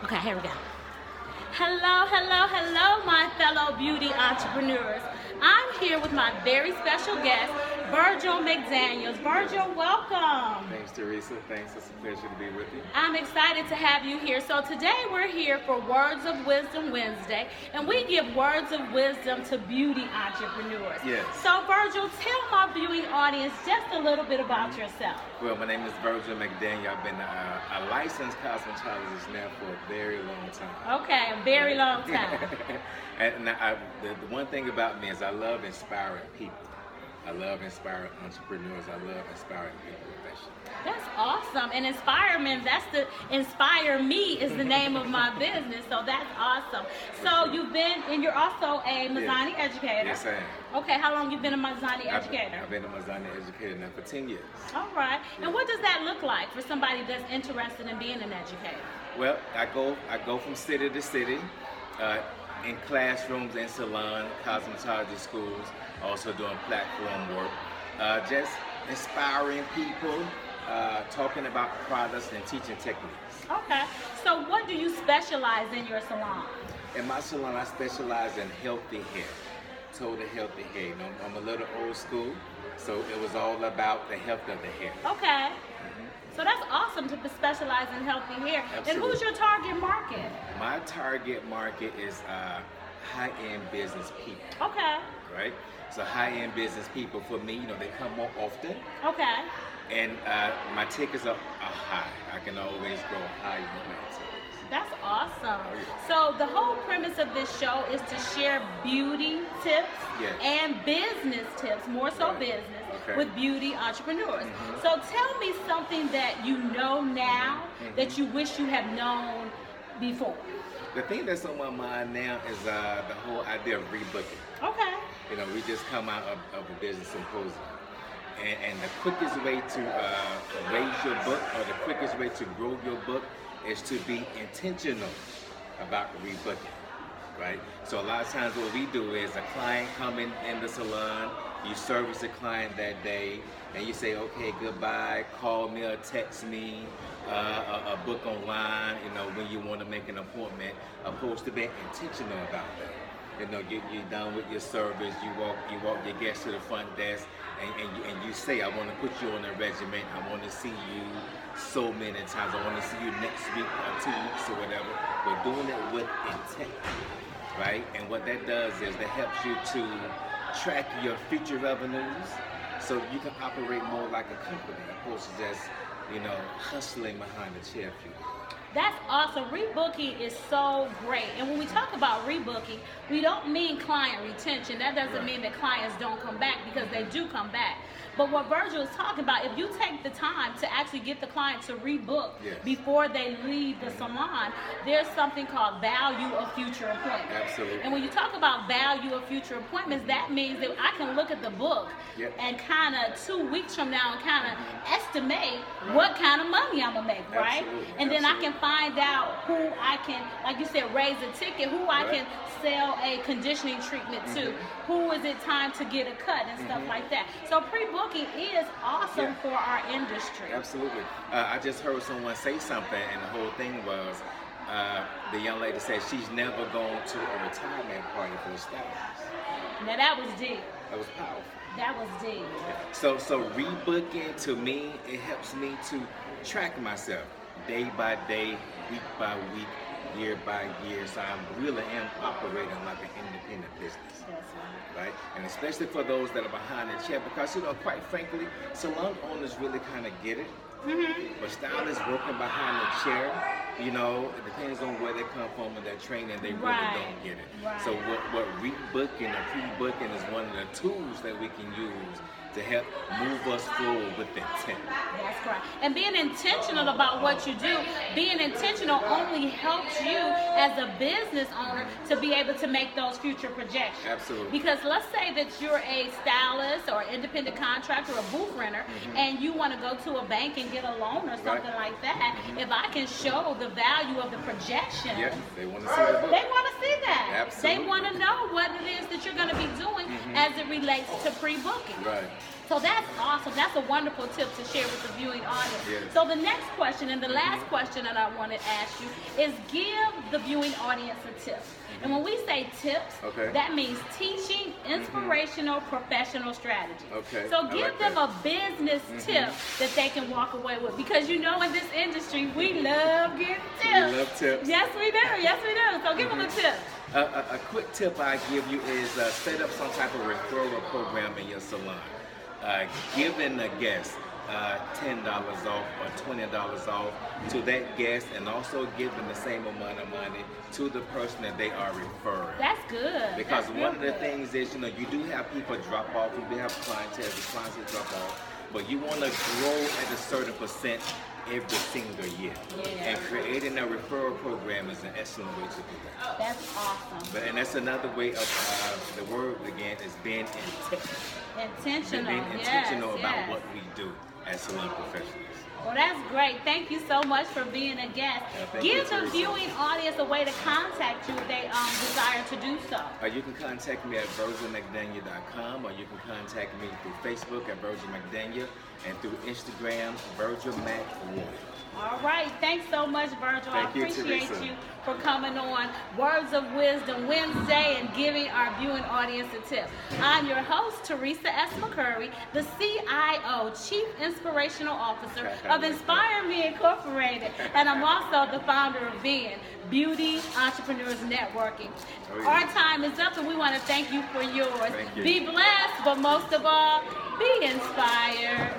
Okay, here we go. Hello, hello, hello, my fellow beauty entrepreneurs. I'm here with my very special guest, Virgil McDaniel. Virgil, welcome. Thanks, Teresa. Thanks. It's a pleasure to be with you. I'm excited to have you here. So today we're here for Words of Wisdom Wednesday, and we give words of wisdom to beauty entrepreneurs. Yes. So Virgil, tell my viewing audience just a little bit about yourself. Well, my name is Virgil McDaniel. I've been a licensed cosmetologist now for a very long time. Okay, a very long time. And the one thing about me is I love inspiring people. I love inspiring entrepreneurs. I love inspiring people professionally. That's awesome. And Inspirement, Inspire Me is the name of my business. So that's awesome. So you're also a Mazzani educator. Yes, I am. Okay, how long you been a Mazzani educator? I've been a Mazzani educator now for 10 years. All right. And what does that look like for somebody that's interested in being an educator? Well, I go from city to city, in classrooms and salon, cosmetology schools, also doing platform work, just inspiring people, talking about products and teaching techniques. Okay. So what do you specialize in your salon? In my salon, I specialize in healthy hair, total healthy hair. You know, I'm a little old school, so it was all about the health of the hair. Okay. So that's awesome to specialize in healthy hair. Absolutely. And who's your target market? My target market is high-end business people. Okay. Right? So high-end business people, for me, you know, they come more often. Okay. And my tickets are high. I can always go higher than my tickets. That's awesome. So the whole premise of this show is to share beauty tips and business tips, more so business, with beauty entrepreneurs. So tell me something that you know now that you wish you had known before. The thing that's on my mind now is the whole idea of rebooking. Okay. You know, we just come out of a business symposium. And the quickest way to raise your book, or the quickest way to grow your book, is to be intentional about rebooking, right? So a lot of times what we do is a client come in the salon, you service the client that day, and you say, okay, goodbye, call me or text me, a book online, you know, when you want to make an appointment, opposed to being intentional about that. You know, you're done with your service, you walk your guests to the front desk, and you say, I want to put you on a regimen, I want to see you so many times, I want to see you next week or 2 weeks or whatever. We're doing it with intent, right? And what that does is that helps you to track your future revenues so you can operate more like a company, opposed to just, you know, hustling behind the chair if you will. That's awesome. Rebooking is so great. And when we talk about rebooking, we don't mean client retention. That doesn't mean that clients don't come back, because they do come back. But what Virgil is talking about, if you take the time to actually get the client to rebook before they leave the salon, there's something called value of future appointments. Absolutely. And when you talk about value of future appointments, that means that I can look at the book and kind of 2 weeks from now and kind of estimate what kind of money I'm going to make, right? And then I can find out who I can, like you said, raise a ticket, who I can sell a conditioning treatment to, who is it time to get a cut and stuff like that. So pre-booking is awesome for our industry. Absolutely. I just heard someone say something, and the whole thing was, the young lady said she's never gone to a retirement party for a stylist. Now that was deep. That was powerful. That was deep. So rebooking, to me, it helps me to track myself day by day, week by week, year by year. So I really am operating like an independent business. Right? And especially for those that are behind the chair, because, you know, quite frankly, salon owners really kind of get it. But stylists working behind the chair, you know, it depends on where they come from and their training, they really don't get it. So what rebooking or pre-booking is one of the tools that we can use to help move us forward with intent. That's correct. And being intentional about what you do, being intentional only helps you as a business owner to be able to make those future projections. Absolutely. Because let's say that you're a stylist or independent contractor or a booth renter, and you want to go to a bank and get a loan or something like that. If I can show the value of the projection, they want to see the book. They want to see that. Absolutely. They want to know what it is that you're going to be doing as it relates to pre-booking. Right. So that's awesome. That's a wonderful tip to share with the viewing audience. Yes. So the next question and the last question that I want to ask you is give the viewing audience a tip. And when we say tips, that means teaching, inspirational, professional strategy. So give them a business tip that they can walk away with. Because you know in this industry, we love getting tips. We love tips. Yes, we do. Yes, we do. So give them a tip. A quick tip I give you is set up some type of referral program in your salon. Giving a guest $10 off or $20 off to that guest, and also give them the same amount of money to the person that they are referring. That's good. Because one of the things is, you do have people drop off, you do have clientele, the clients drop off, but you want to grow at a certain percent every single year. And creating a referral program is an excellent way to do that. That's awesome. And that's another way of, the word again is being intentional. Being intentional about what we do as salon professionals. Well, that's great. Thank you so much for being a guest. Give the viewing audience a way to contact you if they desire to do so. You can contact me at virgilmcdaniel.com, or you can contact me through Facebook at Virgil McDaniel, and through Instagram, Virgil Mac1. All right. Thanks so much, Virgil. I appreciate you for coming on Words of Wisdom Wednesday and giving our viewing audience a tip. I'm your host, Teresa S. McCurry, the CIO, Chief Inspirational Officer of Inspire Me Incorporated, and I'm also the founder of Beauty Entrepreneurs Networking. Our time is up, and we want to thank you for yours. Be blessed, but most of all, be inspired.